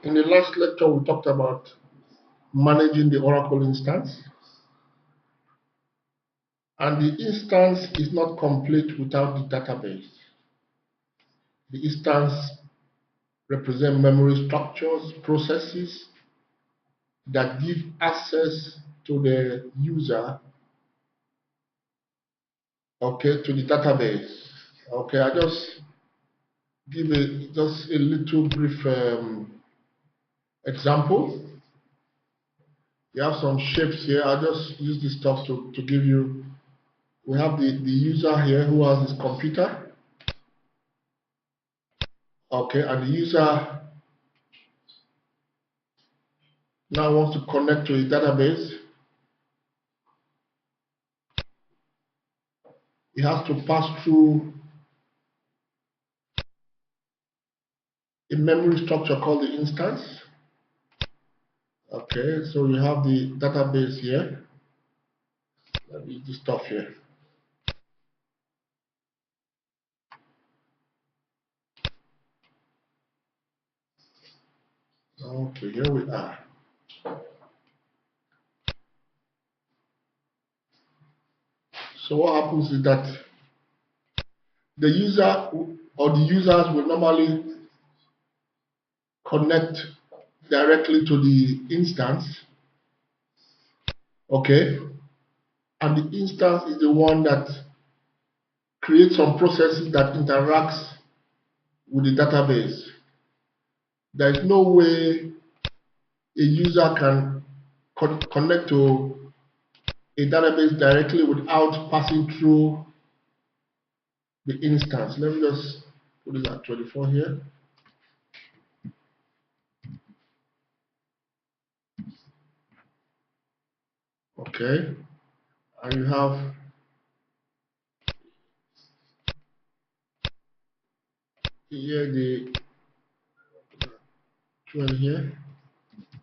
In the last lecture, we talked about managing the Oracle instance. And the instance is not complete without the database. The instance represents memory structures, processes that give access to the user, okay, to the database. Okay, I just give just a little brief example. You have some shapes here. I'll just use this stuff to give you. We have the user here who has his computer. Okay, and the user now wants to connect to a database. It has to pass through a memory structure called the instance. Okay, so you have the database here. Let me use this stuff here. Okay, here we are. So what happens is that the user or the users will normally connect directly to the instance. Okay, and the instance is the one that creates some processes that interacts with the database. There is no way a user can connect to a database directly without passing through the instance. Let me just put this at 24 here. Okay, and you have here the 12 here,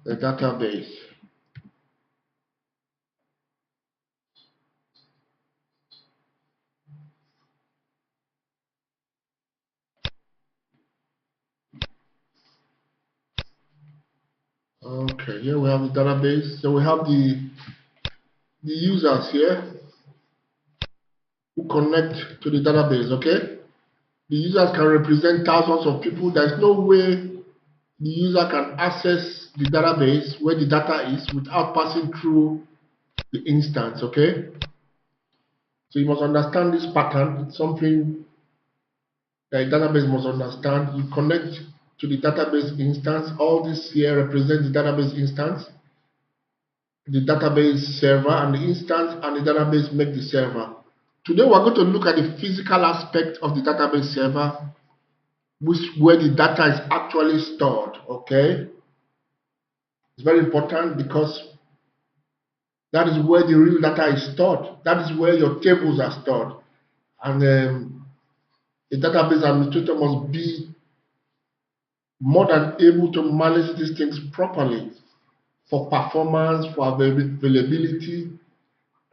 the database. Okay, here we have the database. So we have the users here who connect to the database. Okay, the users can represent thousands of people. There is no way the user can access the database where the data is without passing through the instance. Okay, so you must understand this pattern. It's something that a database must understand. You connect to the database instance. All this here represents the database instance, the database server, and the instance and the database make the server. Today we're going to look at the physical aspect of the database server, where the data is actually stored. Okay, it's very important because that is where the real data is stored. That is where your tables are stored, and the database administrator must be more than able to manage these things properly for performance, for availability,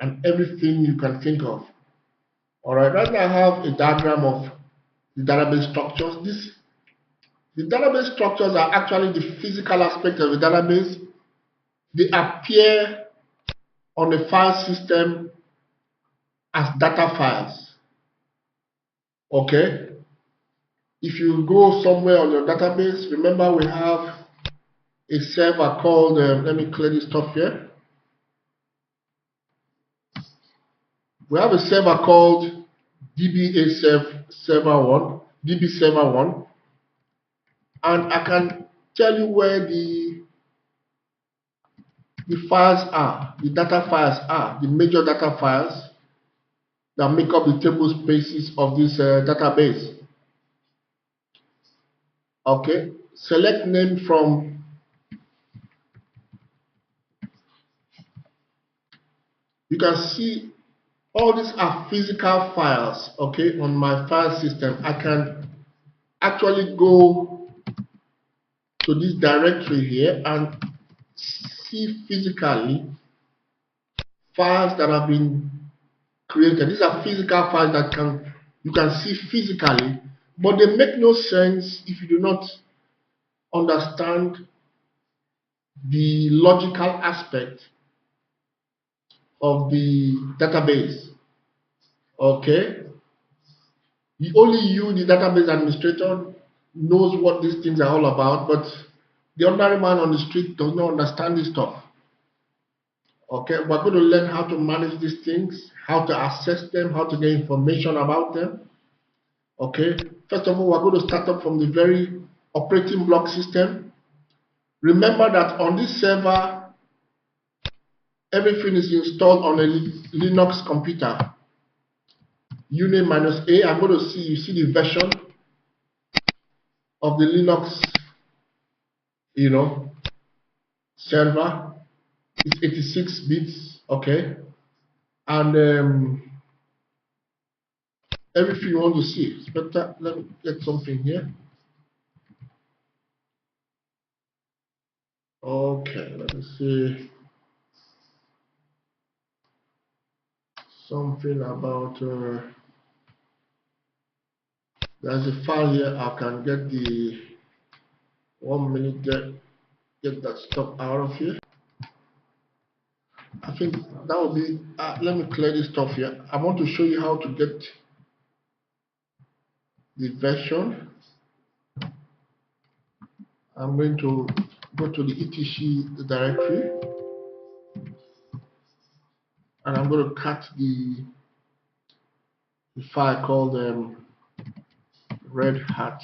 and everything you can think of. All right, right now I have a diagram of the database structures. The database structures are actually the physical aspect of the database. They appear on the file system as data files. Okay, if you go somewhere on your database, remember we have a server called, let me clear this stuff here. We have a server called DB server 1, DB server 1, and I can tell you where the files are, the data files are, the major data files that make up the table spaces of this database. Okay, select name from, you can see all these are physical files. Okay, on my file system, I can actually go to this directory here and see physically files that have been created. These are physical files that you can see physically, but they make no sense if you do not understand the logical aspect of the database. Okay, only you, the database administrator, knows what these things are all about, but the ordinary man on the street does not understand this stuff. Okay, we're going to learn how to manage these things, how to assess them, how to get information about them. Okay, first of all, we're going to start up from the very operating block system. Remember that on this server, everything is installed on a Linux computer. Unit -A, I'm going to see, you see the version of the Linux, server. It's 86 bits, okay? And everything you want to see. It's better, let me get something here. Okay, let me see. Something about, there's a file here. I can get the 1 minute, get that stuff out of here. I think that will be, let me clear this stuff here. I want to show you how to get the version. I'm going to go to the etc directory, and I'm going to cut the file called Red Hat.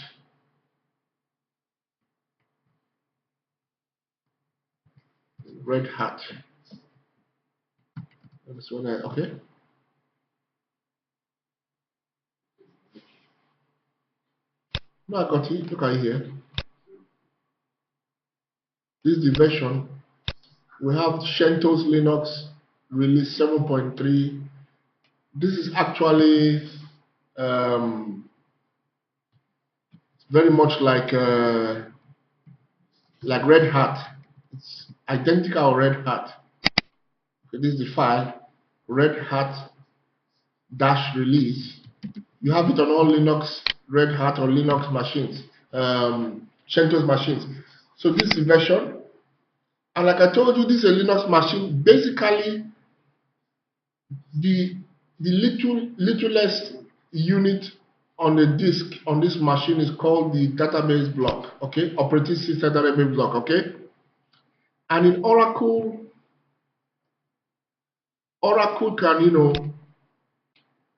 Red Hat. That's one. Okay. No, I got it. Look at it here. This is the version. We have CentOS Linux release 7.3. This is actually very much like Red Hat. It's identical to Red Hat. Okay, this is the file, Red Hat -release. You have it on all Linux, Red Hat or Linux machines, CentOS machines. So this is the version. And like I told you, this is a Linux machine. Basically, the littlest unit on the disk on this machine is called the database block. Okay, operating system database block. Okay, and in Oracle can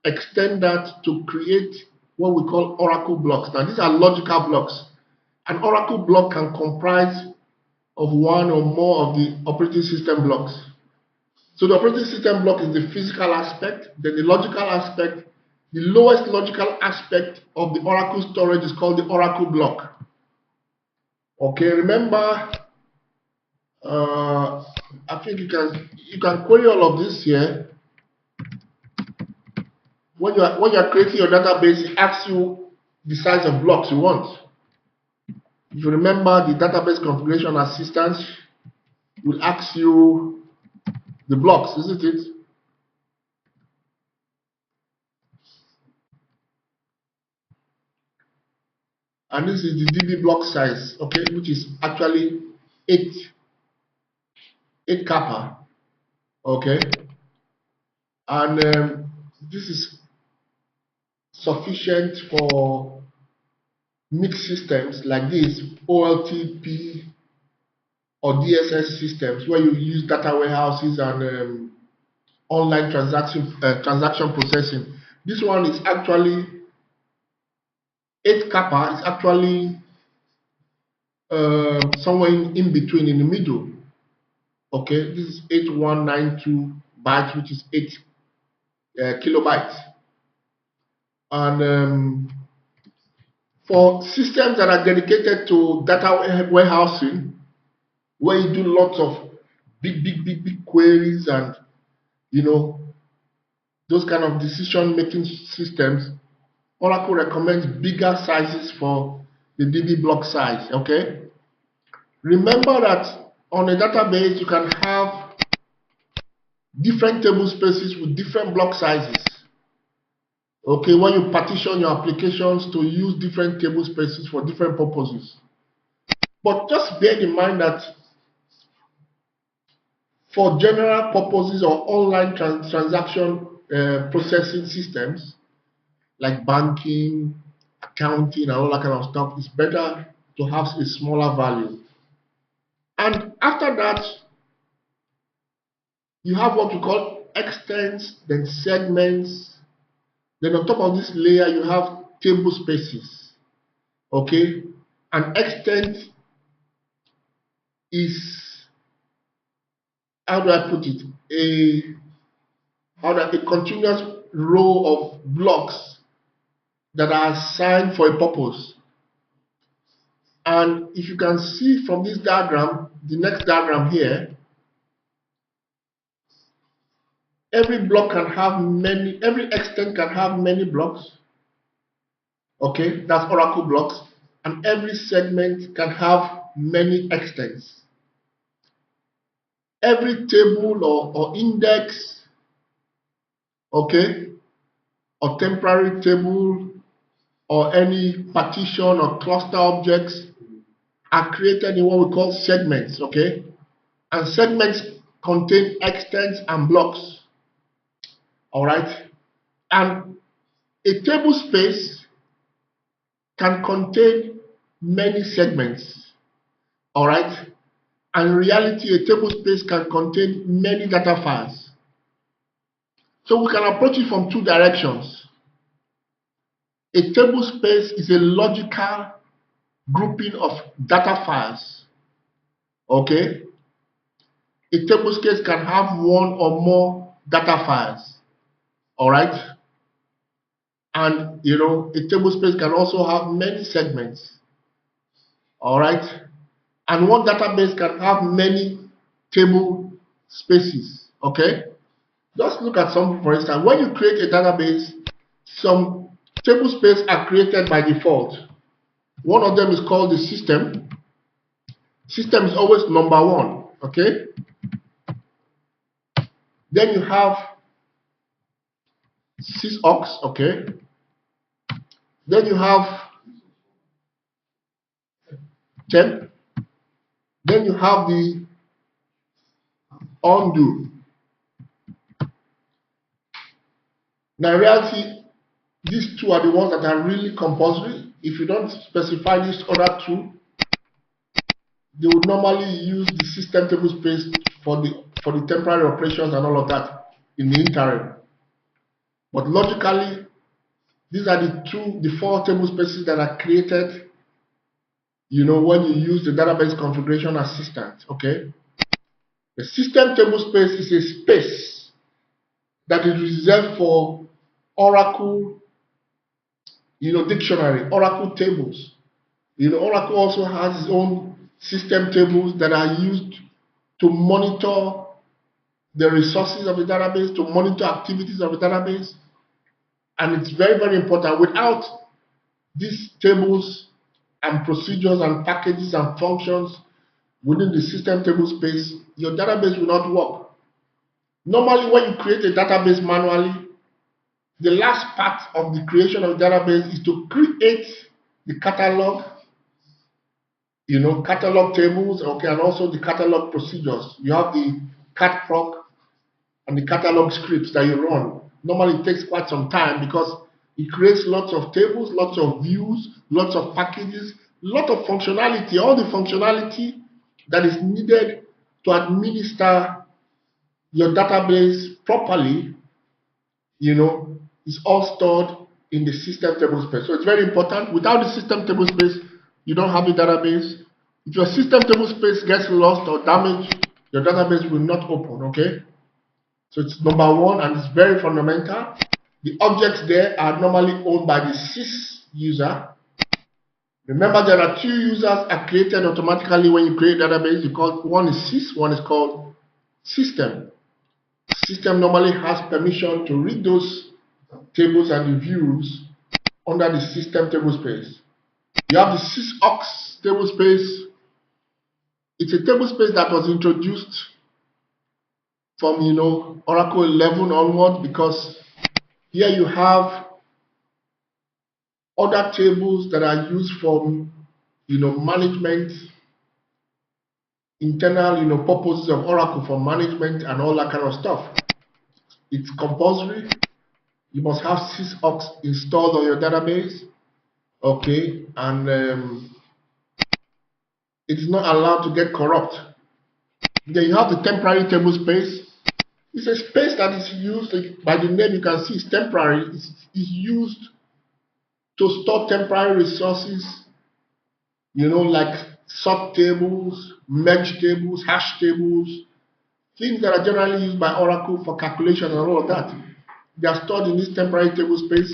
extend that to create what we call Oracle blocks. Now these are logical blocks. An Oracle block can comprise of one or more of the operating system blocks. So the operating system block is the physical aspect, then the logical aspect. The lowest logical aspect of the Oracle storage is called the Oracle block. Okay, remember, I think you can query all of this here. When you are creating your database, it asks you the size of blocks you want. If you remember, the database configuration assistance will ask you the blocks, isn't it? And this is the DB block size, okay, which is actually 8 kappa, okay, and this is sufficient for mixed systems like this, OLTP or DSS systems, where you use data warehouses and online transaction processing. This one is actually 8 kappa. Is actually somewhere in between, in the middle. Okay, this is 8192 bytes, which is 8 kilobytes. And for systems that are dedicated to data warehousing, where you do lots of big queries and those kind of decision-making systems, Oracle recommends bigger sizes for the DB block size. Okay. Remember that on a database you can have different table spaces with different block sizes. Okay, when you partition your applications to use different table spaces for different purposes. But just bear in mind that for general purposes or online transaction processing systems like banking, accounting, and all that kind of stuff, it's better to have a smaller value. And after that, you have what we call extents, then segments. Then on top of this layer, you have table spaces. Okay? An extent is, how do I put it? A continuous row of blocks that are assigned for a purpose. And if you can see from this diagram, the next diagram here, every extent can have many blocks. Okay, that's Oracle blocks. And every segment can have many extents. Every table or index, okay, or temporary table, or any partition or cluster objects are created in what we call segments, okay? And segments contain extents and blocks, all right? And a table space can contain many segments, all right? And in reality, a table space can contain many data files. So we can approach it from two directions. A table space is a logical grouping of data files, okay? A table space can have one or more data files, all right? And a table space can also have many segments, all right? And one database can have many table spaces, okay? Just look at something, for instance. When you create a database, some table spaces are created by default. One of them is called the system. System is always number one, okay? Then you have sysocs, okay? Then you have temp. Then you have the undo. Now in reality, these two are the ones that are really compulsory. If you don't specify this other two, they would normally use the system table space for the temporary operations and all of that in the interim. But logically, these are the four table spaces that are created, when you use the database configuration assistant, okay? The system table space is a space that is reserved for Oracle, dictionary, Oracle tables. Oracle also has its own system tables that are used to monitor the resources of the database, to monitor activities of the database. And it's very, very important. Without these tables and procedures and packages and functions within the system table space, your database will not work. Normally, when you create a database manually, the last part of the creation of the database is to create the catalog, catalog tables, okay, and also the catalog procedures. You have the cat proc and the catalog scripts that you run. Normally, it takes quite some time because it creates lots of tables, lots of views, lots of packages, lot of functionality, all the functionality that is needed to administer your database properly, is all stored in the system table space. So it's very important. Without the system table space, you don't have the database. If your system table space gets lost or damaged, your database will not open, okay? So it's number one, and it's very fundamental. The objects there are normally owned by the sys user. Remember, there are two users are created automatically when you create a database. One is sys, one is called system. System normally has permission to read those tables and the views under the system table space. You have the sysocs table space. It's a table space that was introduced from Oracle 11 onward, because here you have other tables that are used for management internal, purposes of Oracle for management and all that kind of stuff. It's compulsory. You must have sysops installed on your database, okay, and it's not allowed to get corrupt. Then you have the temporary table space. It's a space that is used, by the name you can see it's temporary. It's used to store temporary resources, like sub tables, merge tables, hash tables, things that are generally used by Oracle for calculation and all of that. They are stored in this temporary table space,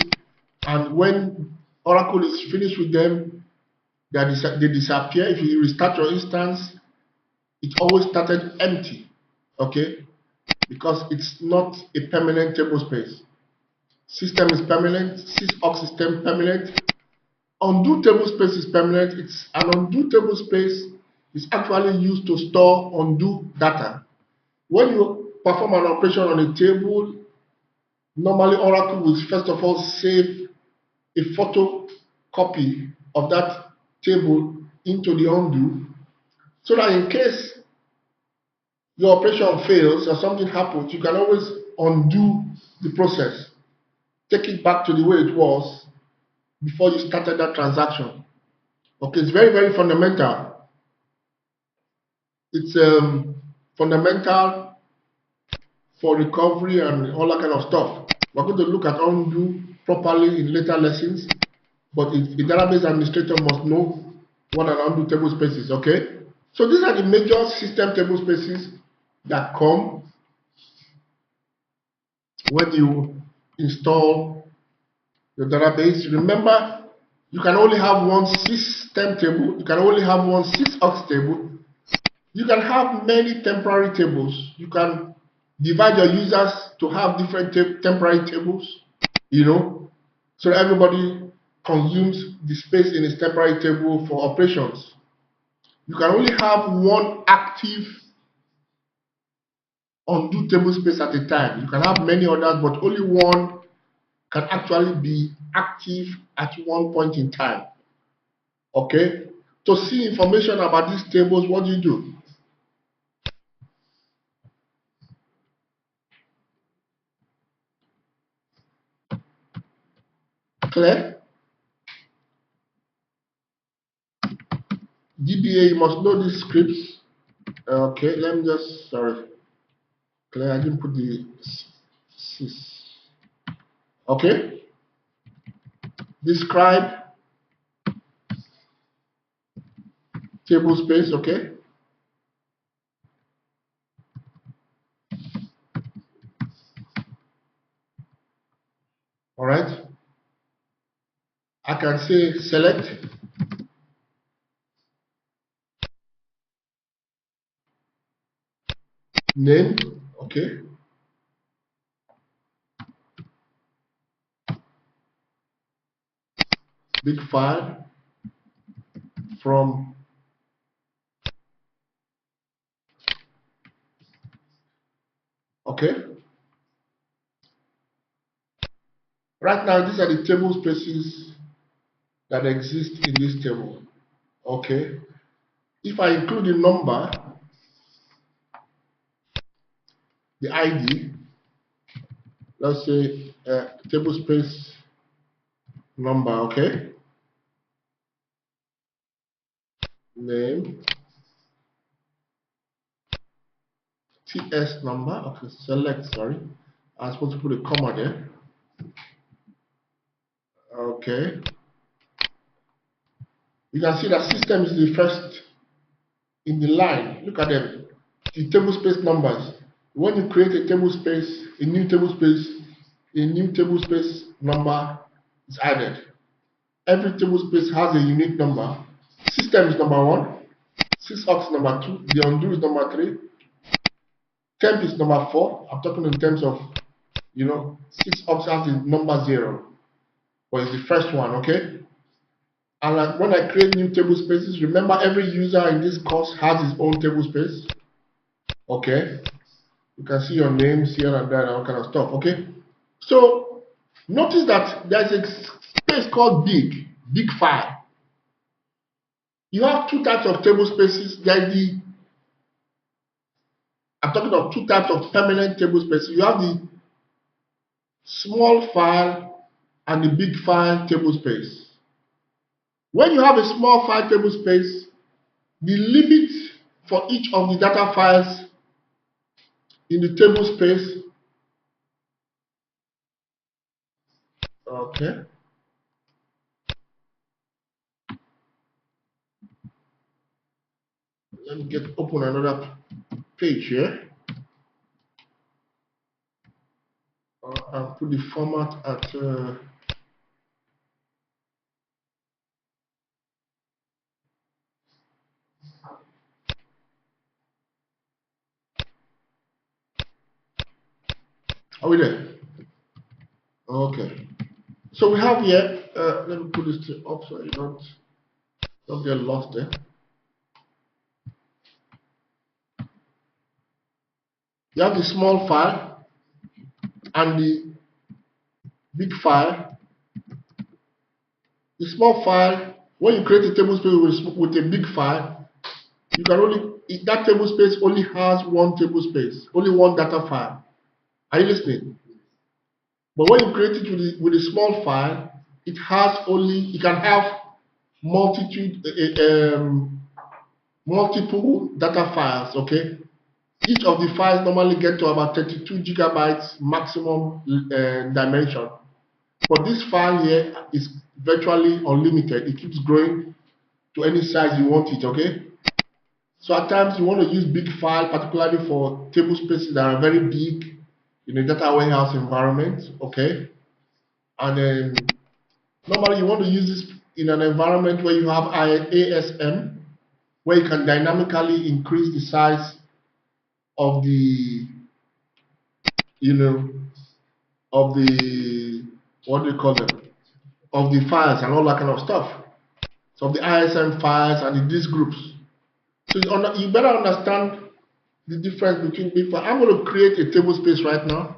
and when Oracle is finished with them, they disappear. If you restart your instance, it always started empty, okay? Because it's not a permanent table space. System is permanent, sysops is permanent. Undo table space is permanent. It's an undo table space is actually used to store undo data. When you perform an operation on a table, normally Oracle will first of all save a photocopy of that table into the undo, so that in case your operation fails or something happens, you can always undo the process, take it back to the way it was before you started that transaction. Okay, it's very, very fundamental. It's fundamental for recovery and all that kind of stuff. We're going to look at undo properly in later lessons, but the database administrator must know what an undo table space is, okay? So these are the major system table spaces that come when you install your database. Remember, you can only have one system table, you can only have one sysops table. You can have many temporary tables. You can divide your users to have different temporary tables, so that everybody consumes the space in its temporary table for operations. You can only have one active undo table space at a time. You can have many others, but only one can actually be active at one point in time. Okay? To see information about these tables, what do? Clear? DBA, you must know these scripts. Okay, let me just, sorry. Clear, I didn't put the sys. Okay? Describe table space, okay? All right? I can say select name, okay? Big file from okay. Right now, these are the table spaces that exist in this table. Okay. If I include the number, the ID, let's say table space number, okay? Name, TS number, okay, select, sorry. I'm supposed to put a comma there. Okay. You can see that system is the first in the line. Look at them. The table space numbers. When you create a table space, a new table space number is added. Every table space has a unique number. System is number 1, sysops is number 2, the undo is number 3, temp is number 4. I'm talking in terms of, sysops has the number 0, but it's the first one, okay? And like when I create new table spaces, remember every user in this course has his own table space, okay? You can see your names here and there and all kind of stuff, okay? So notice that there's a space called big file. You have two types of table spaces. There's the I'm talking of two types of permanent table space. You have the small file and the big file table space. When you have a small file table space, the limit for each of the data files in the table space, okay, let me open another page here. I'll put the format at are we there? Okay. So we have here, let me put this up so you don't get lost there. You have the small file and the big file. The small file, when you create a table space with a big file, you can only, that table space only has one table space, only one data file. Are you listening? But when you create it with a small file, it can have multiple data files, okay? Each of the files normally get to about 32 gigabytes maximum dimension. But this file here is virtually unlimited. It keeps growing to any size you want it, okay? So at times you want to use big file, particularly for table spaces that are very big in a data warehouse environment, okay? And then normally you want to use this in an environment where you have ASM, where you can dynamically increase the size of the, of the, what do you call them? Of the files and all that kind of stuff. So of the ISM files and the disk groups. So you better understand the difference between big files. I'm going to create a table space right now,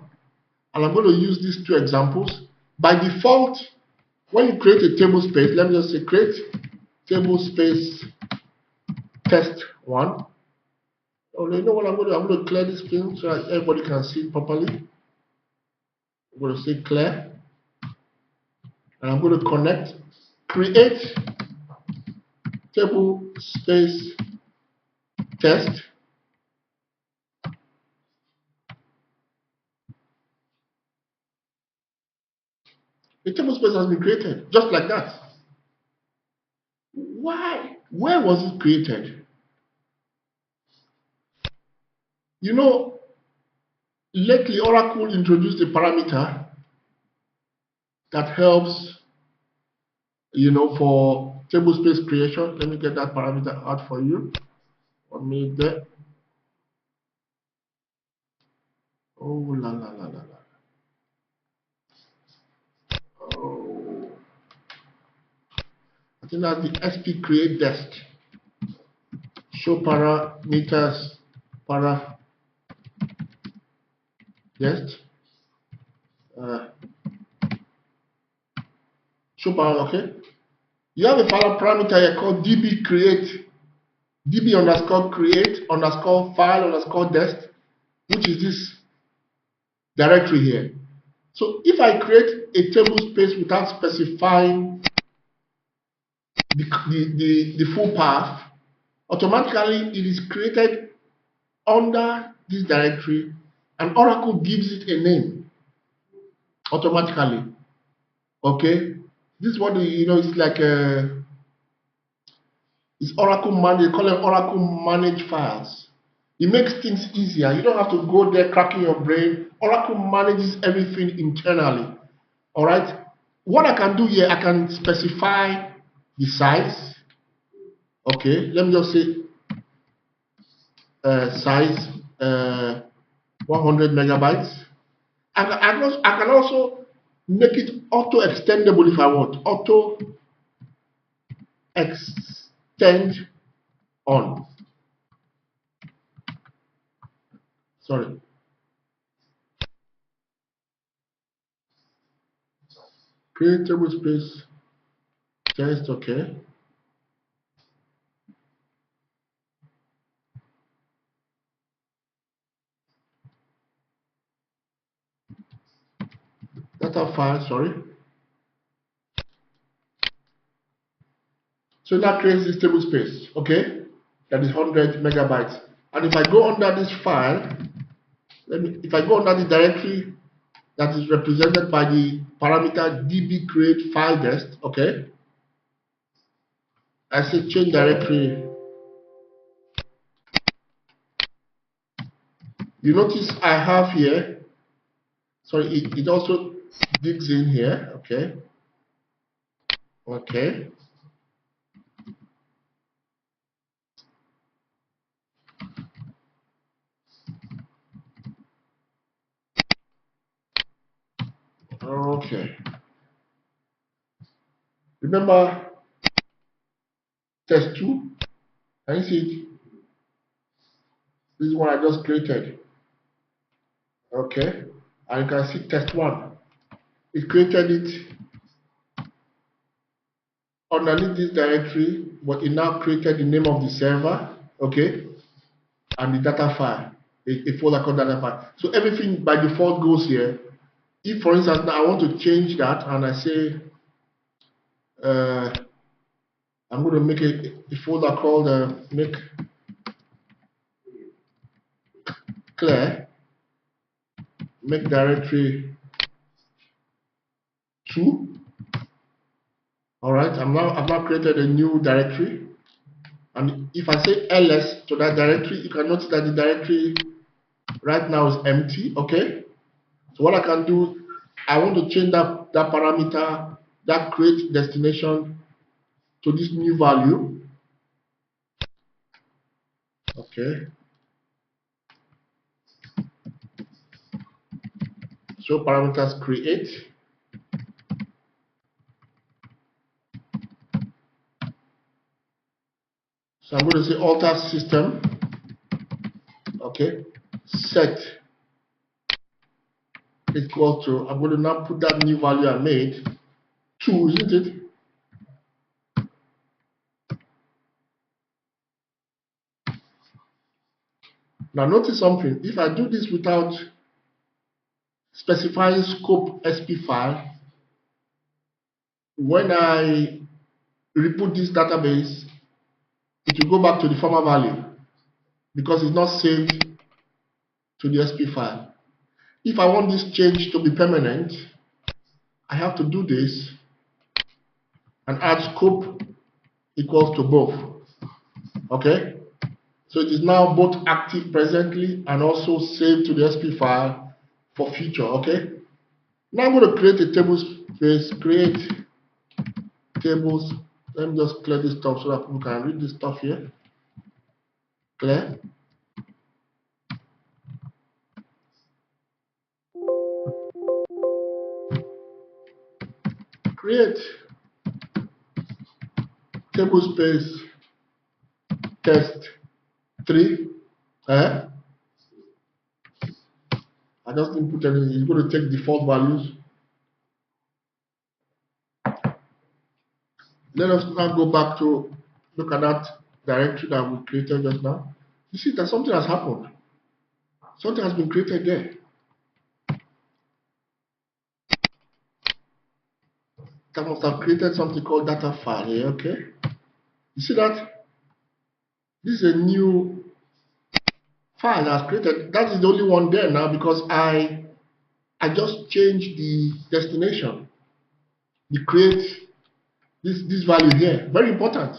and I'm going to use these two examples. By default, when you create a table space, let me just say create table space test 1. Oh, you know what I'm going to do? I'm going to clear this screen so that everybody can see it properly. I'm going to say clear, and I'm going to connect, create table space test. The table space has been created just like that. Why? Where was it created? You know, lately Oracle introduced a parameter that helps, for table space creation. Let me get that parameter out for you. 1 minute there. Oh la la la la la. Oh, I think that's the SP create dest. Show parameters para dest. Show parameter, okay. You have a parameter here called db create, db underscore create underscore file underscore dest, which is this directory here. So if I create a table space without specifying the full path, automatically it is created under this directory, and Oracle gives it a name automatically. Okay, this is what it's like it's Oracle manage. They call it Oracle manage files. It makes things easier. You don't have to go there cracking your brain. Oracle manages everything internally. All right. What I can do here, I can specify the size. Okay. Let me just say size 100 megabytes. I can also make it auto extendable if I want. Auto extend on. Sorry. Create table space test, okay. data file, sorry. So that creates this table space, okay? That is 100 megabytes. And if I go under this file, if I go under the directory that is represented by the parameter db create file dest, okay? I say change directory. You notice I have here, sorry, it also digs in here, okay? Okay. Okay. Remember test 2? Can you see it? This is one I just created. Okay. And you can see test 1. It created it underneath this directory, but it now created the name of the server, okay, and the data file, a folder called data file. So everything by default goes here. If, for instance, now I want to change that, and I say I'm going to make a folder called make clear, make directory 2. All right, I've now created a new directory, and if I say ls to that directory, you can notice that the directory right now is empty. Okay, so what I can do, I want to change that parameter, that create destination, to this new value. Okay, so parameters create. So I'm going to say alter system. Okay, set equal to, I'm going to now put that new value I made, 2, isn't it? Now notice something. If I do this without specifying scope SP file, when I reboot this database, it will go back to the former value because it's not saved to the SP file. If I want this change to be permanent, I have to do this and add scope equals to both. Okay? So it is now both active presently and also saved to the SP file for future. Okay? Now I'm going to create a table space, create tables. Let me just clear this stuff so that people can read this stuff here. Clear. Create table space test 3. I just didn't put anything. It's going to take default values. Let us now go back to look at that directory that we created just now. You see that something has happened. Something has been created there. That must have created something called data file here, okay? You see that? This is a new file that's created. That is the only one there now because I just changed the destination. The create this value here. Very important.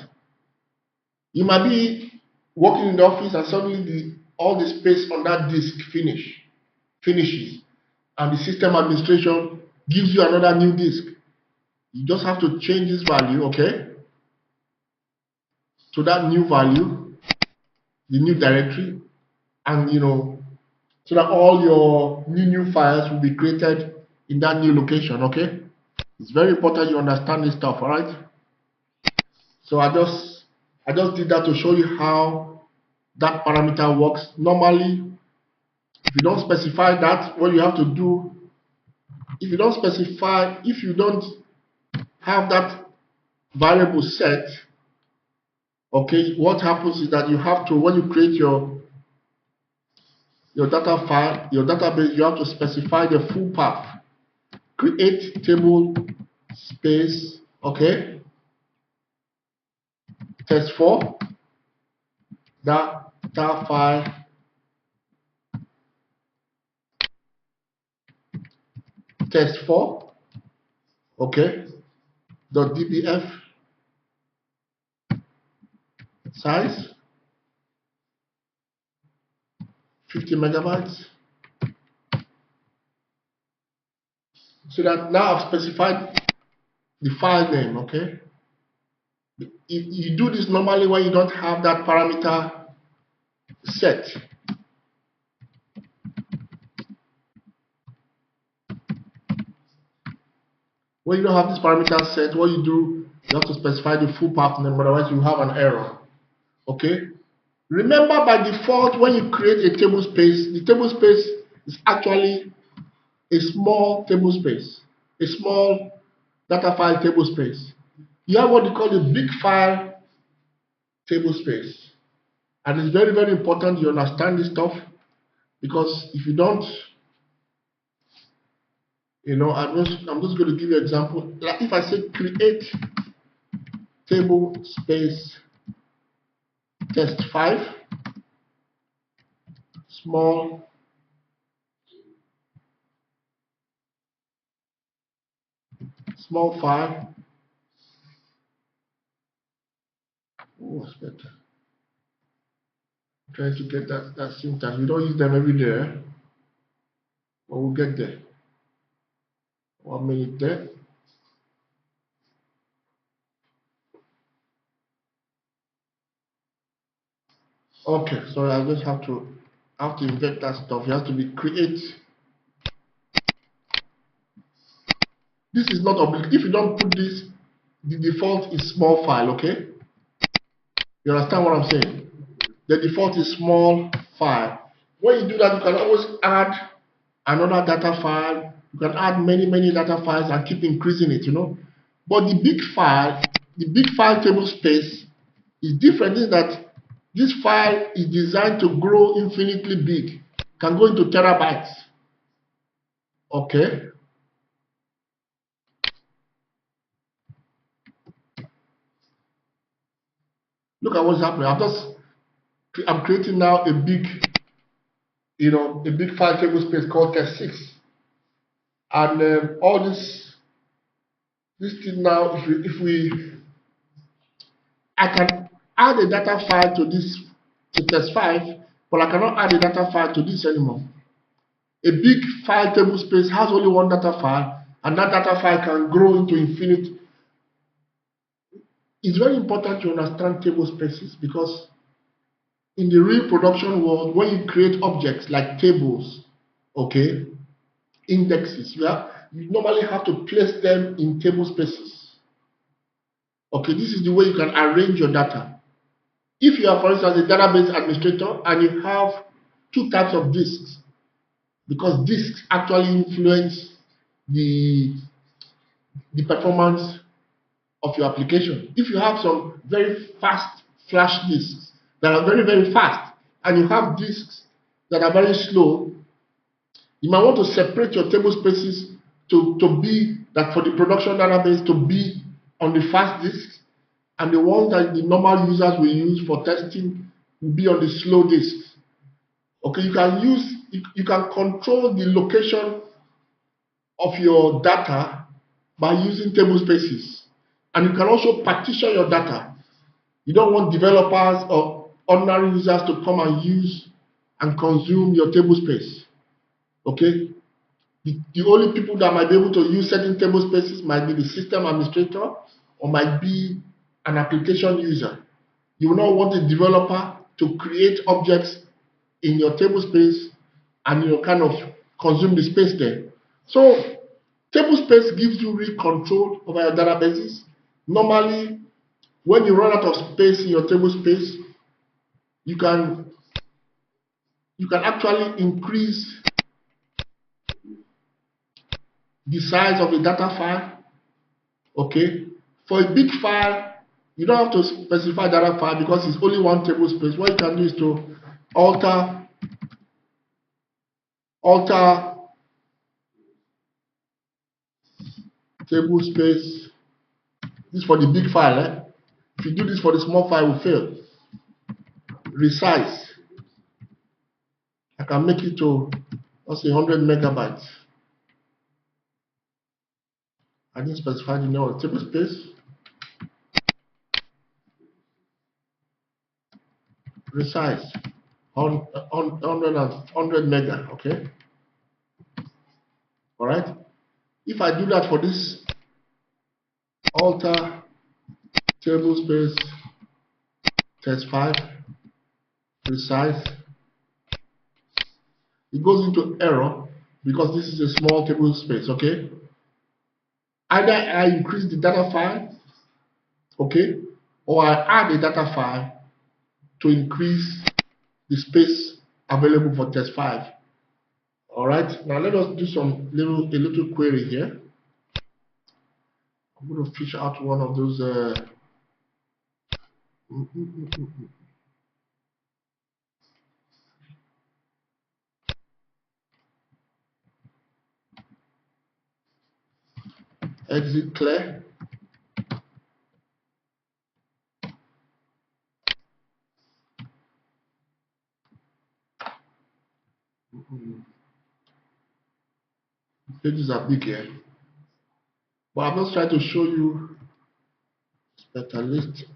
You might be working in the office and suddenly all the space on that disk finishes, and the system administration gives you another new disk. You just have to change this value, okay, to that new value, the new directory, and so that all your new files will be created in that new location. Okay, it's very important you understand this stuff. All right. So I just did that to show you how that parameter works. Normally, if you don't specify that, what you have to do, if you don't have that variable set, okay, what happens is that you have to, when you create your data file, your database, you have to specify the full path. create table space, okay, test4 data file test4, okay, .dbf size 50 megabytes. So that now I've specified the file name, okay. You do this normally when you don't have that parameter set. When you don't have this parameter set, what you do, you have to specify the full path name, otherwise you have an error. Okay? Remember, by default, when you create a table space, the table space is actually a small table space, a small data file table space. You have what you call a big file table space. And it's very, very important you understand this stuff, because if you don't, I'm just going to give you an example. Like if I say create table space test5 small file. What's better? I'm trying to get that syntax. We don't use them every day, but we'll get there. 1 minute there. Okay, sorry, I just have to invert that stuff. You have to be create. This is not obligatory. If you don't put this, the default is small file, okay? You understand what I'm saying? The default is small file. When you do that, you can always add another data file. You can add many data files and keep increasing it, But the big file table space is different in that this file is designed to grow infinitely big. Can go into terabytes. Okay. Look at what's happening. I'm creating now a big, a big file table space called test6. And all this thing now, I can add a data file to test5, but I cannot add a data file to this anymore. A big file table space has only one data file, and that data file can grow into infinite. It's very important to understand table spaces, because in the real production world, when you create objects like tables, okay, indexes, you normally have to place them in table spaces. Okay, this is the way you can arrange your data. If you are, for instance, a database administrator and you have two types of disks, because disks actually influence the performance of your application. If you have some very fast flash disks that are very, very fast, and you have disks that are very slow, you might want to separate your table spaces to be that for the production database to be on the fast disks, and the ones that the normal users will use for testing will be on the slow disks. Okay, you can control the location of your data by using table spaces. And you can also partition your data. You don't want developers or ordinary users to come and use and consume your table space. Okay? The only people that might be able to use certain table spaces might be the system administrator or might be an application user. You will not want a developer to create objects in your table space and kind of consume the space there. So table space gives you real control over your databases. Normally, when you run out of space in your table space, you can actually increase the size of the data file. Okay, for a big file, you don't have to specify data file because it's only one table space. What you can do is to alter table space. This is for the big file. Eh? If you do this for the small file, it will fail. Resize. I can make it to, let's say, 100 megabytes. I didn't specify the name of the table space. Resize. 100 mega. Okay. All right. If I do that for this alter table space test 5 resize, it goes into error because this is a small table space. Okay. Either I increase the data file, okay, or I add a data file to increase the space available for test 5. All right. Now let us do a little query here. I'm going to fish out one of those. Exit clear. Pages are big here, but I'm just trying to show you specialist.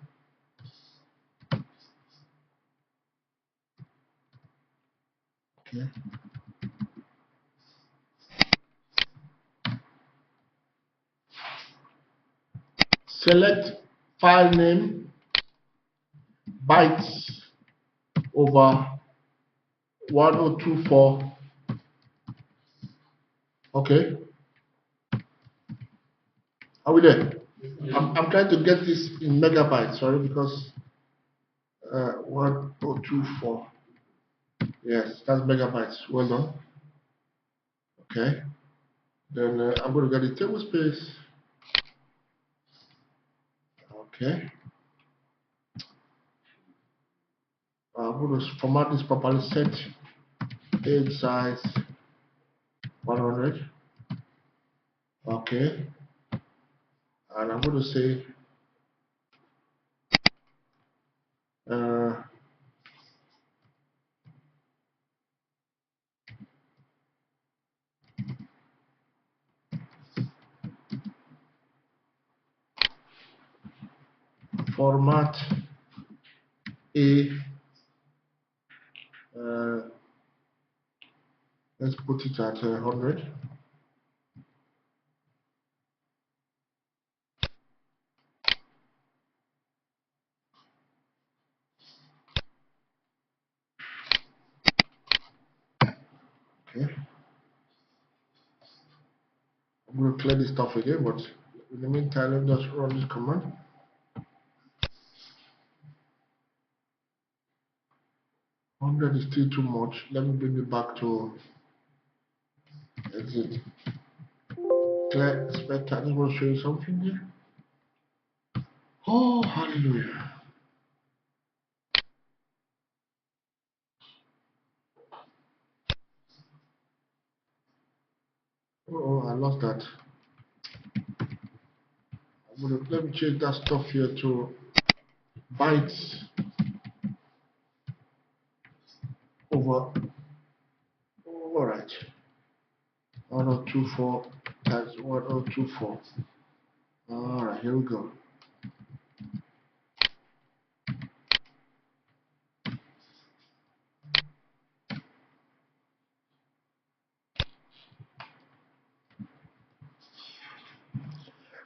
Okay. Select file name bytes over 1024. Okay. Are we there? I'm trying to get this in megabytes, sorry, because 1024. Yes, that's megabytes. Well done. Okay. Then I'm going to get the table space. Okay. I'm going to format this properly. Set page size 100. Okay. And I'm going to say format a, let's put it at 100. Okay. I'm going to clear this stuff again, but in the meantime, let me just run this command. Hundred is still too much. Let me bring it back to exit. Clear expect. I just want to show you something here. Oh, hallelujah. Oh, I lost that. Let me change that stuff here to bytes over. All right. 1024 times 1024. All right, here we go.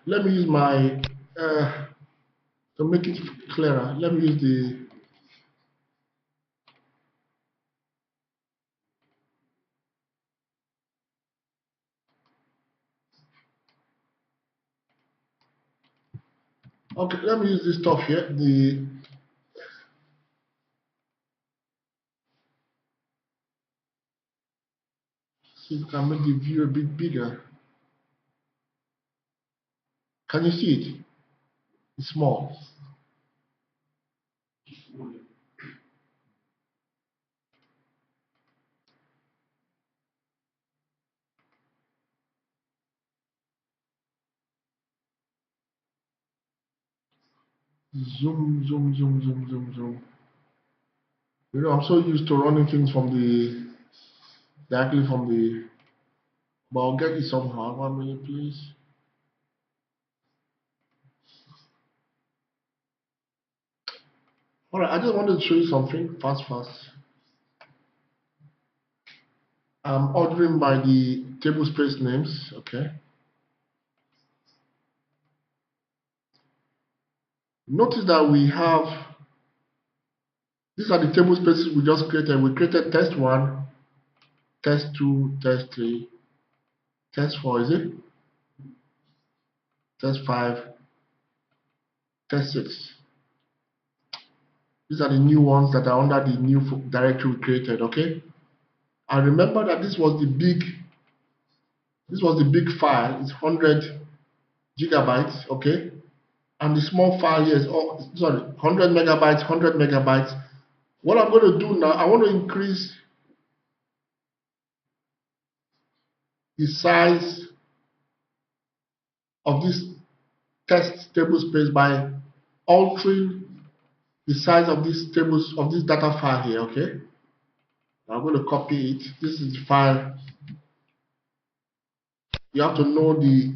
Let me use my to make it clearer. Let me use the okay. Let me use this stuff here. So you can make the view a bit bigger. Can you see it? It's small. Zoom, zoom, zoom, zoom, zoom, zoom. You know, I'm so used to running things from the directly from the, but I'll get it somehow. 1 minute, please. All right, I just wanted to show you something fast, fast. I'm ordering by the table space names. Okay. Notice that we have, these are the table spaces we just created. We created test 1, test 2, test 3, test 4, is it? Test 5, test 6. These are the new ones that are under the new directory we created, okay? And remember that this was the big file. It's 100 gigabytes, okay? And the small file here is, 100 megabytes, 100 megabytes. What I'm going to do now, I want to increase the size of this test table space by altering the size of this data file here, okay? I'm going to copy it. This is the file. You have to know the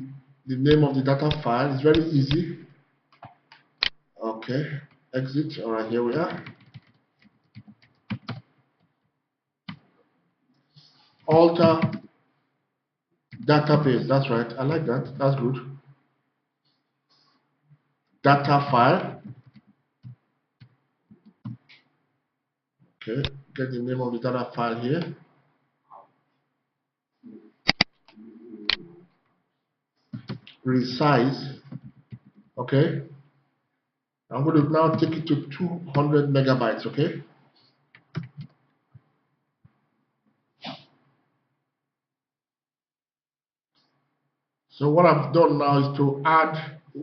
name of the data file. It's very easy. Okay, exit. All right, here we are. Alter database. That's right. I like that. That's good. Data file. Okay, get the name of the data file here. Resize. Okay. I'm going to now take it to 200 megabytes. Okay. So what I've done now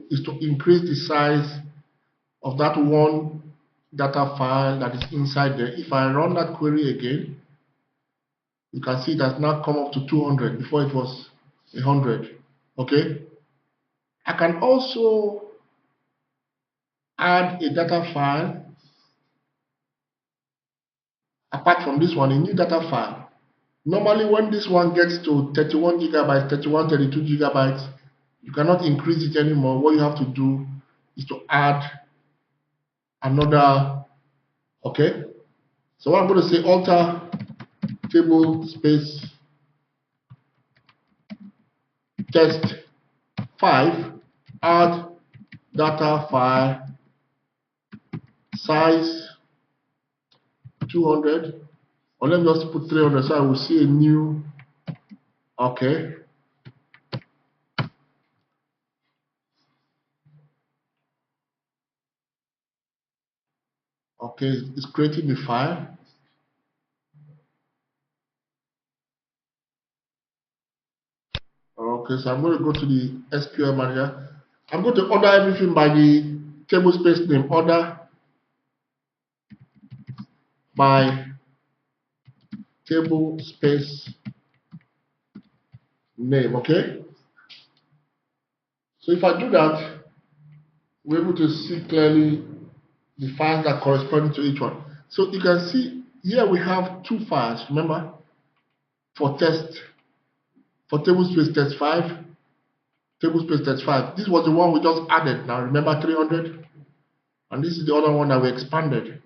is to increase the size of that one data file that is inside there. If I run that query again, you can see it has now come up to 200. Before it was 100. Okay. I can also add a data file apart from this one, a new data file. Normally, when this one gets to 31 gigabytes, 32 gigabytes, you cannot increase it anymore. What you have to do is to add another. Okay. So what I'm going to say, alter table space test 5, add data file size 200, or let me just put 300 so I will see a new. Okay. Okay, it's creating the file. Okay, so I'm going to go to the SQL manager. I'm going to order everything by the table space name. Order by table space name. Okay. So if I do that, we're able to see clearly the files that correspond to each one. So you can see here we have 2 files. Remember, for table space test 5, table space test 5. This was the one we just added. Now remember 300, and this is the other one that we expanded.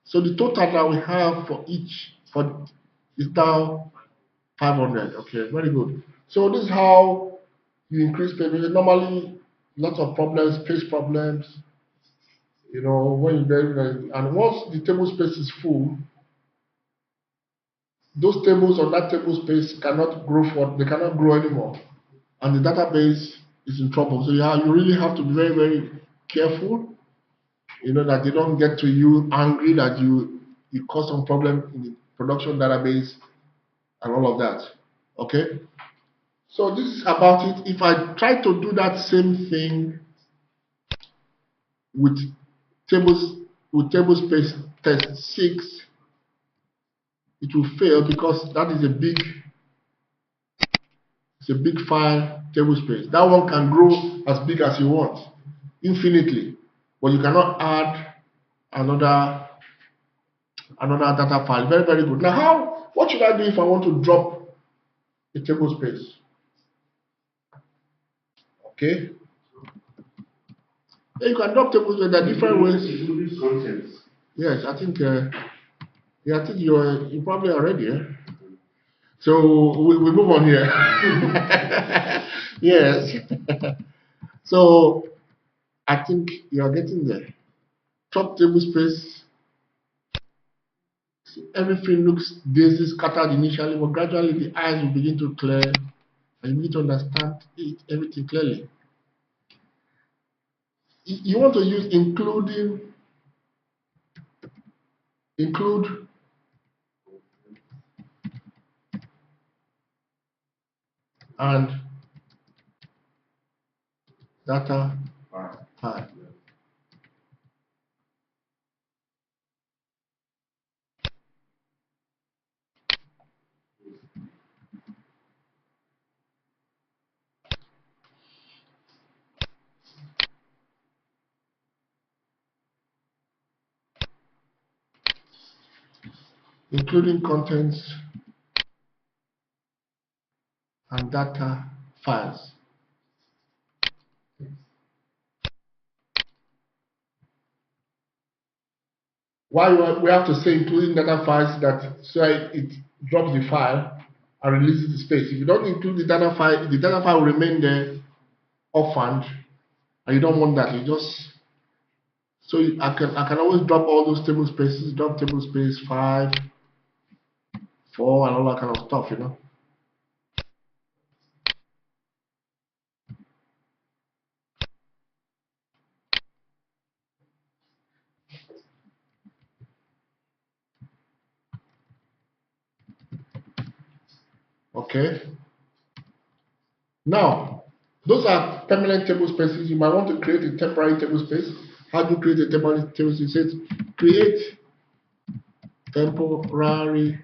So the total that we have for each is now 500. Okay, very good. So this is how you increase payment. Normally, lots of problems, space problems. You know, when you get, and once the table space is full, those tables on that table space cannot grow they cannot grow anymore, and the database is in trouble. So you really have to be very, very careful. You know, that they don't get to you angry that you cause some problem in the production database and all of that. Okay. So this is about it. If I try to do that same thing with table space test 6, it will fail because that is a big file table space. That one can grow as big as you want, infinitely. but you cannot add another data file. Very, very good. Now, what should I do if I want to drop a table space? Okay. You can drop tables, but there are different ways. Yes, I think. I think you probably are ready. So we move on here. Yes. So I think you are getting there. Top table space. Everything looks daisy scattered initially, but gradually the eyes will begin to clear, and you need to understand everything clearly. You want to use include and data file. Including contents and data files. Why we have to say including data files that so it drops the file and releases the space. If you don't include the data file will remain there orphaned, and you don't want that. You just I can always drop all those table spaces, drop table space 5, 4, and all that kind of stuff, Okay. Now, those are permanent table spaces. You might want to create a temporary table space. How do you create a temporary table space? It says create temporary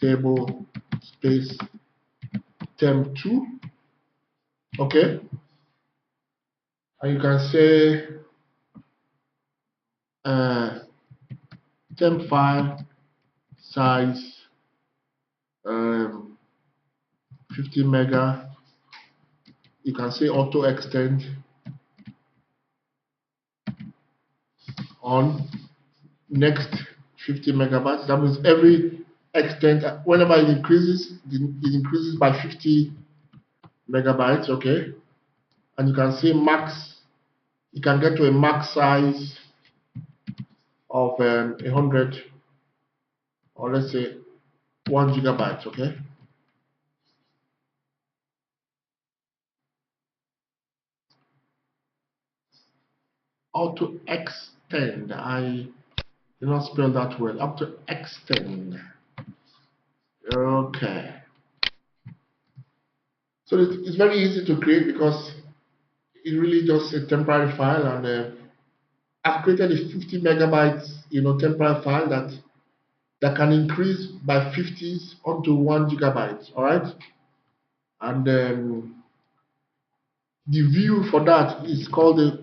table space temp2. Okay. And you can say temp file size 50 mega. You can say auto extend on next 50 megabytes. That means every extend, whenever it increases by 50 megabytes. Okay. And you can say max, you can get to a max size of 100, or let's say 1 gigabyte. Okay. Auto extend, I did not spell that well. Auto extend. Okay. So it's very easy to create because it really just a temporary file, and I've created a 50 megabytes temporary file that can increase by 50s onto 1 gigabyte. All right. And the view for that is called the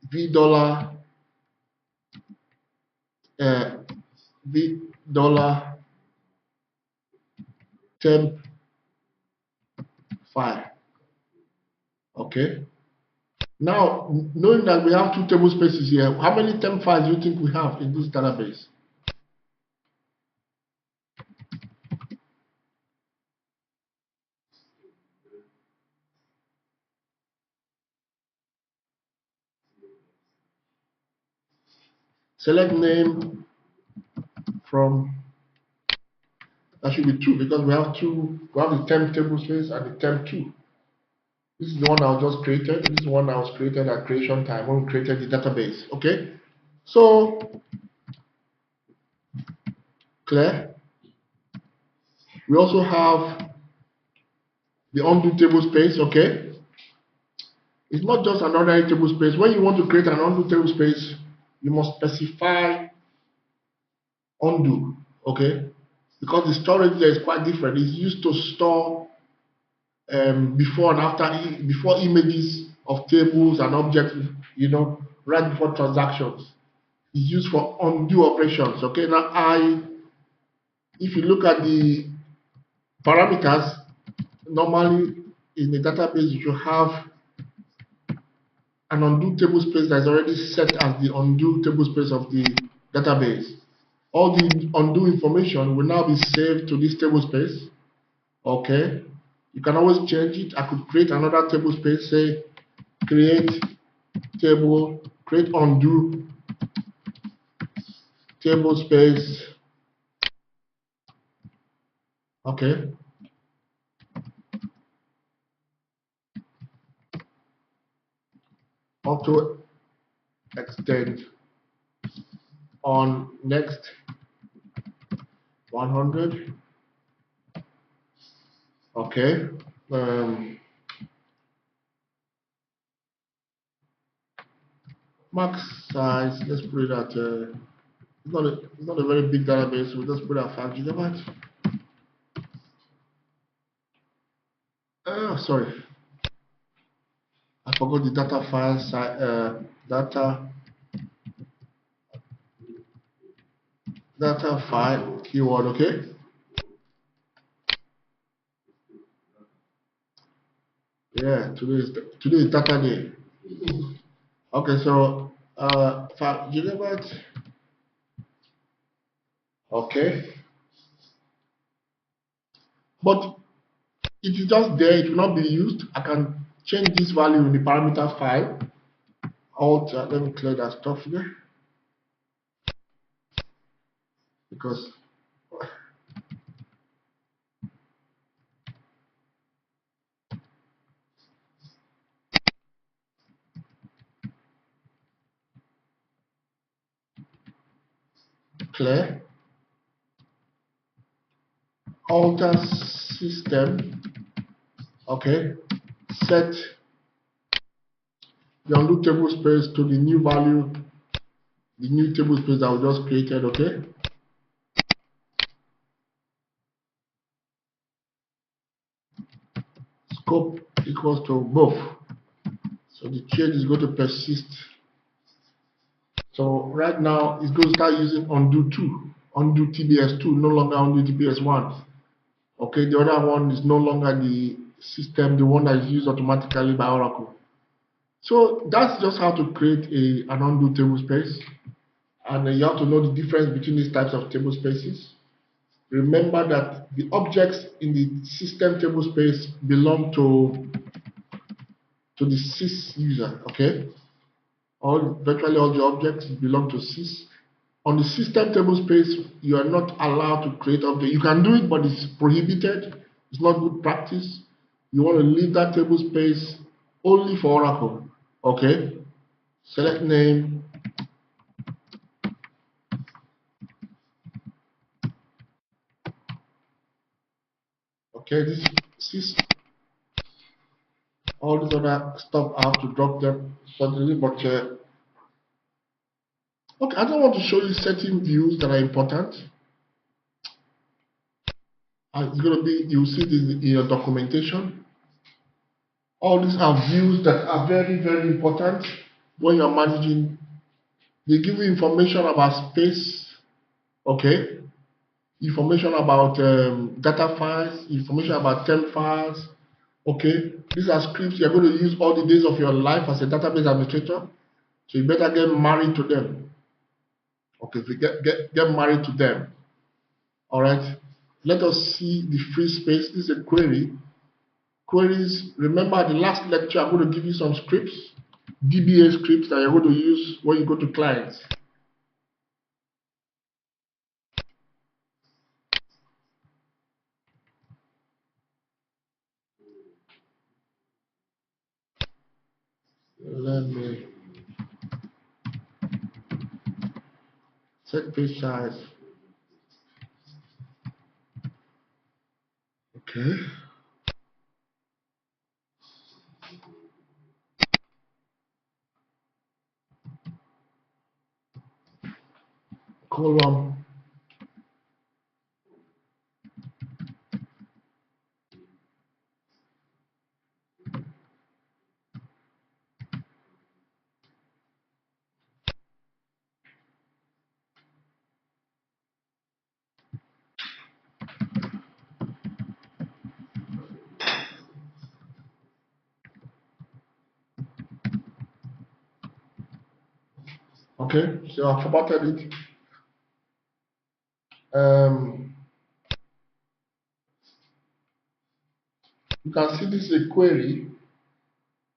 v dollar temp file. Okay. Now, knowing that we have 2 table spaces here, how many temp files do you think we have in this database? Select name from, that should be 2 because we have the temp table space and the temp2. This is the one I was just created. This is the one I was created at creation time when we created the database. Okay. So clear. We also have the undo table space. Okay. It's not just an ordinary table space. When you want to create an undo table space, you must specify undo. Okay. Because the storage there is quite different. It's used to store before and after, before images of tables and objects, right before transactions. It's used for undo operations. Okay, now if you look at the parameters, normally in the database you should have an undo table space that is already set as the undo table space of the database. All the undo information will now be saved to this table space. Okay, you can always change it. I could create another table space, say create table, create undo table space. Okay, auto extend on next 100. Okay, max size, let's put it at it's not a very big database, so let's put it at 5 gigabytes. Sorry, I forgot the data file size, data file keyword. Okay, yeah, today is data day. Okay, so 5 gigabytes. Okay, but it is just there, it will not be used. I can change this value in the parameter file. Let me clear that stuff here, because clear, alter system. Okay, set the undo table space to the new value, the new table space that we just created. Okay, scope equals to both, so the change is going to persist. So right now it's going to start using undo TBS2, no longer undo TBS1. Okay, the other one is no longer the system, the one that is used automatically by Oracle. So that's just how to create an undo table space. And you have to know the difference between these types of table spaces. Remember that the objects in the system table space belong to the sys user. Okay, virtually all the objects belong to sys. On the system table space, you are not allowed to create objects. You can do it, but it's prohibited. It's not good practice. You want to leave that table space only for Oracle. Okay, select name. Okay, this sys, all these other stuff I have to drop them suddenly, but okay, I don't want to show you certain views that are important. It's going to be, you'll see this in your documentation. All these are views that are very, very important when you're managing. They give you information about space, okay? Information about data files, information about temp files, okay? These are scripts you're going to use all the days of your life as a database administrator, so you better get married to them. Okay, so get married to them. All right. Let us see the free space. This is a query. Queries. Remember the last lecture, I'm going to give you some scripts, DBA scripts that you're going to use when you go to clients. Let me set page size. Okay. Column. Okay, so I formatted it. You can see this is a query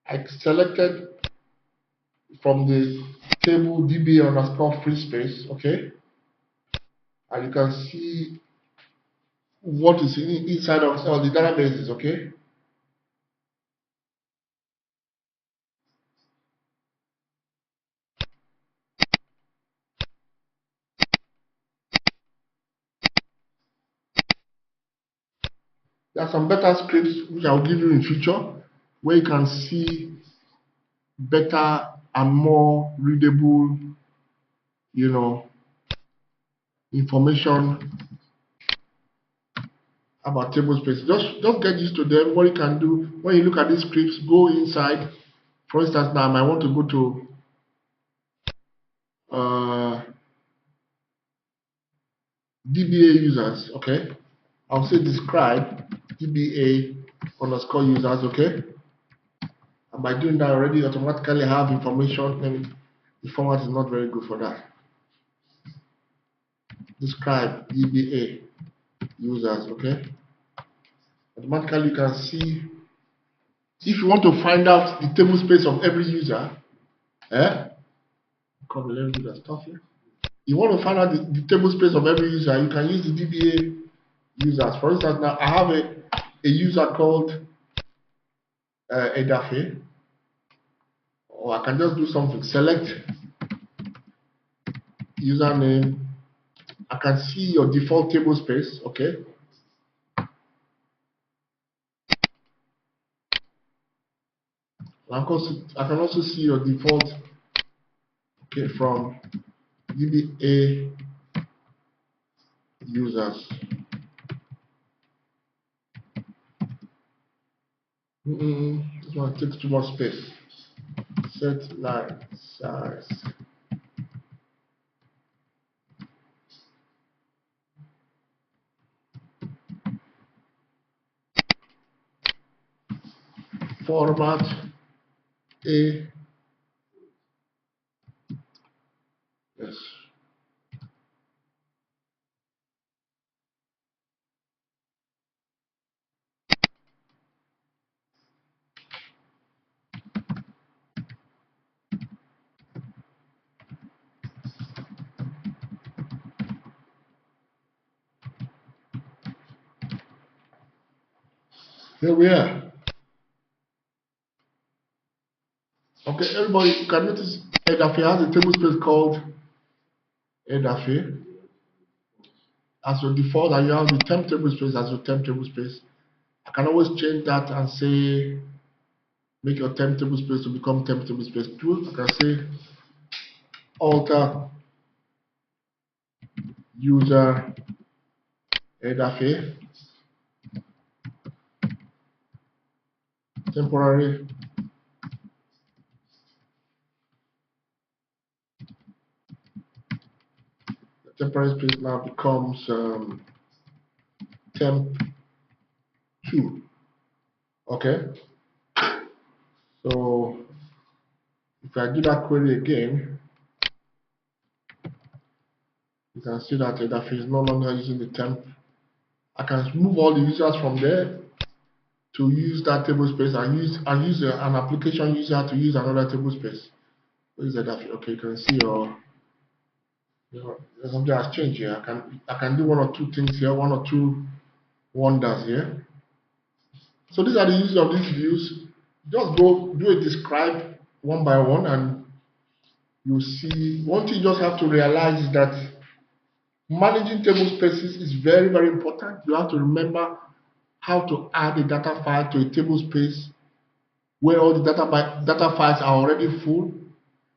I selected from the table DBA underscore free space, okay? And you can see what is inside of all the databases, okay? There are some better scripts which I'll give you in future where you can see better and more readable, information about tablespace. Just get used to them. What you can do when you look at these scripts, go inside. For instance, now I might want to go to DBA users, okay? I'll say describe DBA underscore users, okay? And by doing that already, automatically have information. And the format is not very good for that. Describe DBA users, okay? Automatically you can see if you want to find out the table space of every user, come, let me do that stuff here. You want to find out the table space of every user, you can use the DBA users. For instance, now I have a user called Edafe, or I can just do something. Select username. I can see your default table space, okay? I can also see your default, okay, from DBA users. This one takes too much space. Set line size. Format a. Yes. Here we are. Okay, everybody can notice Edafe has a table space called Edafe as your default, and you have the temp table space as your temp table space. I can always change that and say make your temp table space to become temp table space 2. I can say alter user Edafe temporary space now becomes temp 2. Okay, so if I do that query again, you can see that Edafe is no longer using the temp. I can move all the users from there to use that table space and use an application user to use another table space. What is Edafe? Okay, you can see something has changed here. I can do one or two things here, one or two wonders here. So these are the uses of these views. Just go do a describe one by one, and you see. One thing you just have to realize is that managing table spaces is very, very important. You have to remember how to add a data file to a table space where all the data files are already full.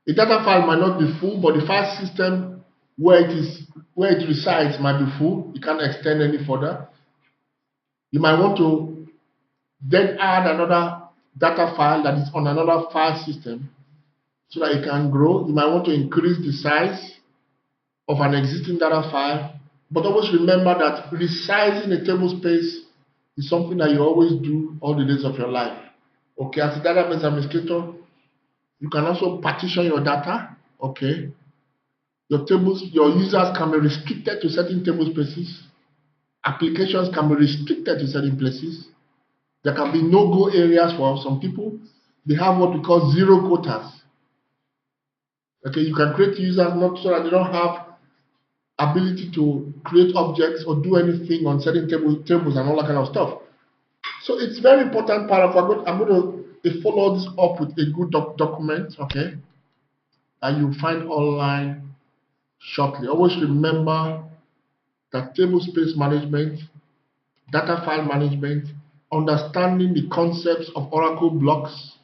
A data file might not be full, but the file system where it resides might be full. You can't extend any further. You might want to then add another data file that is on another file system so that it can grow. You might want to increase the size of an existing data file, but always remember that resizing a table space is something that you always do all the days of your life. Okay, as a database administrator, you can also partition your data. Okay, your users can be restricted to certain table spaces. Applications can be restricted to certain places. There can be no-go areas for some people. They have what we call zero quotas. Okay, you can create users not so that they don't have ability to create objects or do anything on certain tables and all that kind of stuff. So it's very important part of I'm going to follow this up with a good document, okay, that you find online shortly. Always remember that table space management, data file management, understanding the concepts of Oracle blocks,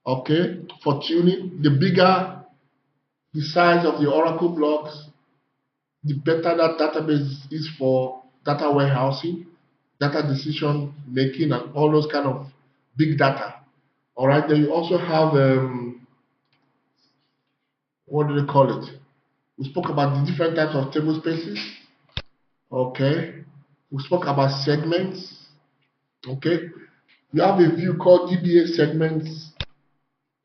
okay, for tuning. The bigger the size of the Oracle blocks, the better that database is for data warehousing, data decision making, and all those kind of big data. All right, then you also have what do they call it? We spoke about the different types of table spaces. Okay, we spoke about segments. Okay, you have a view called DBA segments.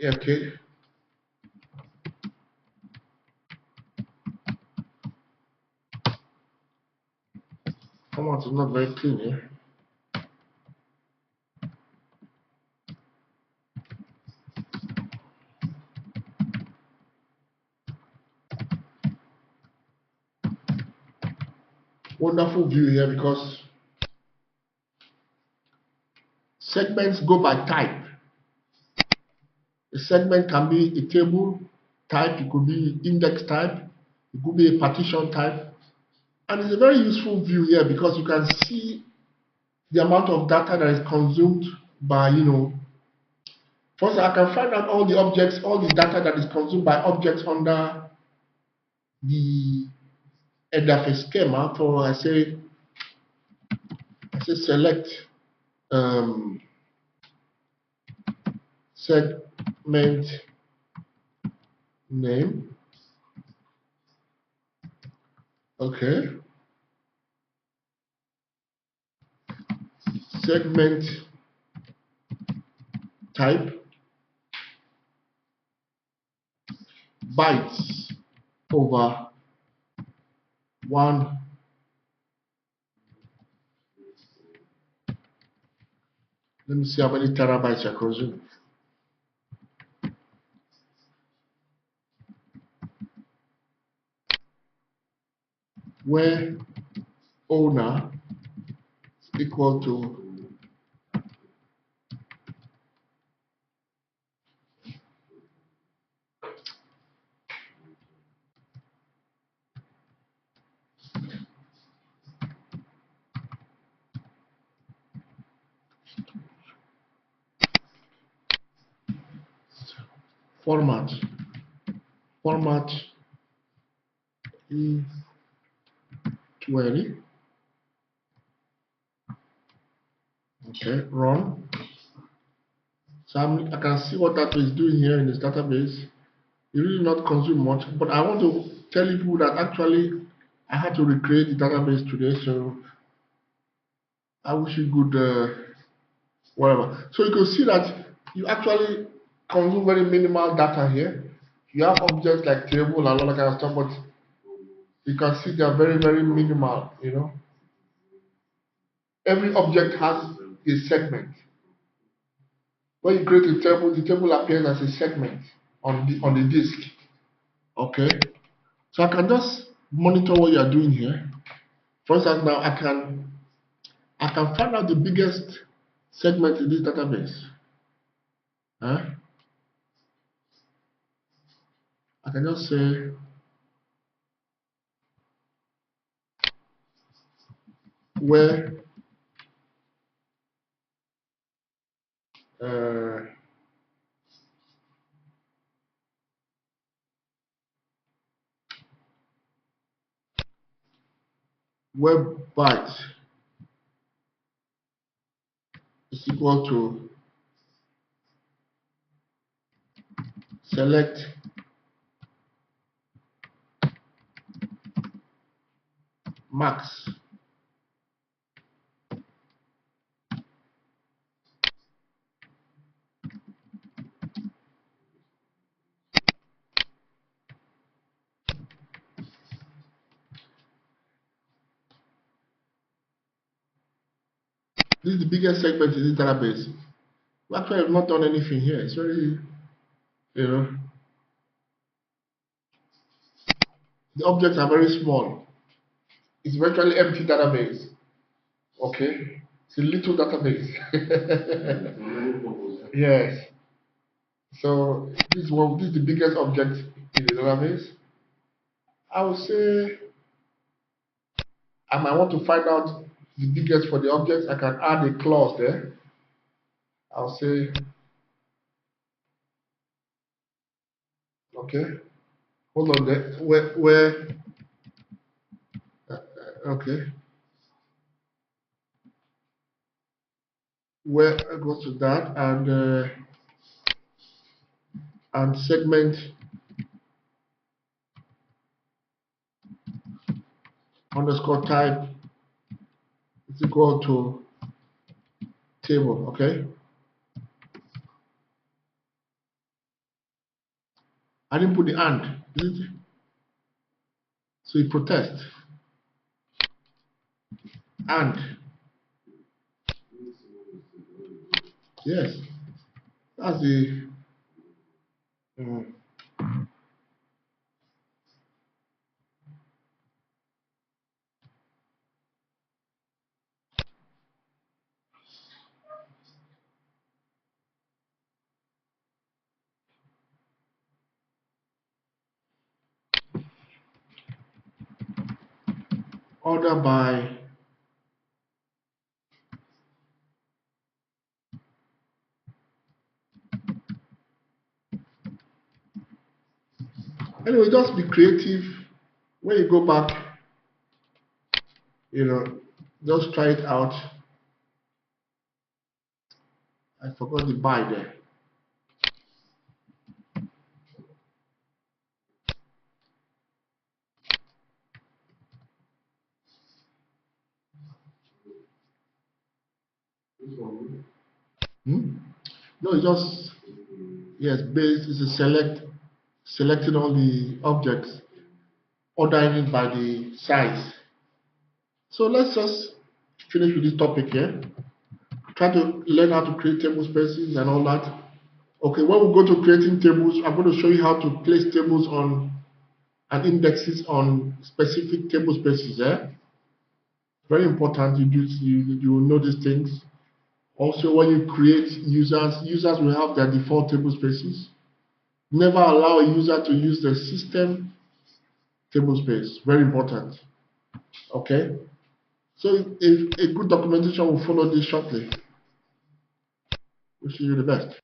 Okay, come on, it's not very clean here. Wonderful view here because segments go by type. A segment can be a table type, it could be index type, it could be a partition type. And it's a very useful view here because you can see the amount of data that is consumed by, first I can find out all the objects, all the data that is consumed by objects under the head of a schema. So I say select segment name. Okay. Segment type bytes over 1. Let me see how many terabytes are consumed. Where owner is equal to format E20. Okay, run. So I can see what that is doing here in this database. It really not consume much, but I want to tell you that actually I had to recreate the database today, so I wish you good whatever. So you can see that you actually consume very minimal data here. You have objects like table and all that kind of stuff, but you can see they are very, very minimal, Every object has a segment. When you create a table, the table appears as a segment on the disk. Okay. So I can just monitor what you are doing here. For instance, now I can find out the biggest segment in this database. Huh? I can just say where web byte is equal to select max. This is the biggest segment in this database. We actually have not done anything here. It's very, you know, the objects are very small. It's virtually empty database. Okay, it's a little database. Yes. So this is the biggest object in the database. I would say I might want to find out the biggest for the objects. I can add a clause there. I'll say, okay, hold on there. Where okay, where I go to that and segment underscore type is equal to table. Okay, I didn't put the and, is it? So it protest and yes, that's the order by anyway. Just be creative when you go back. Just try it out. I forgot the by there. No, it's just yes, base is a selecting all the objects, ordering it by the size. So let's just finish with this topic here. Try to learn how to create table spaces and all that. Okay, when we go to creating tables, I'm going to show you how to place tables on and indexes on specific table spaces. Very important. You will know these things. Also, when you create users will have their default table spaces. Never allow a user to use the system table space. Very important. Okay. So if a good documentation will follow this shortly. Wishing you the best.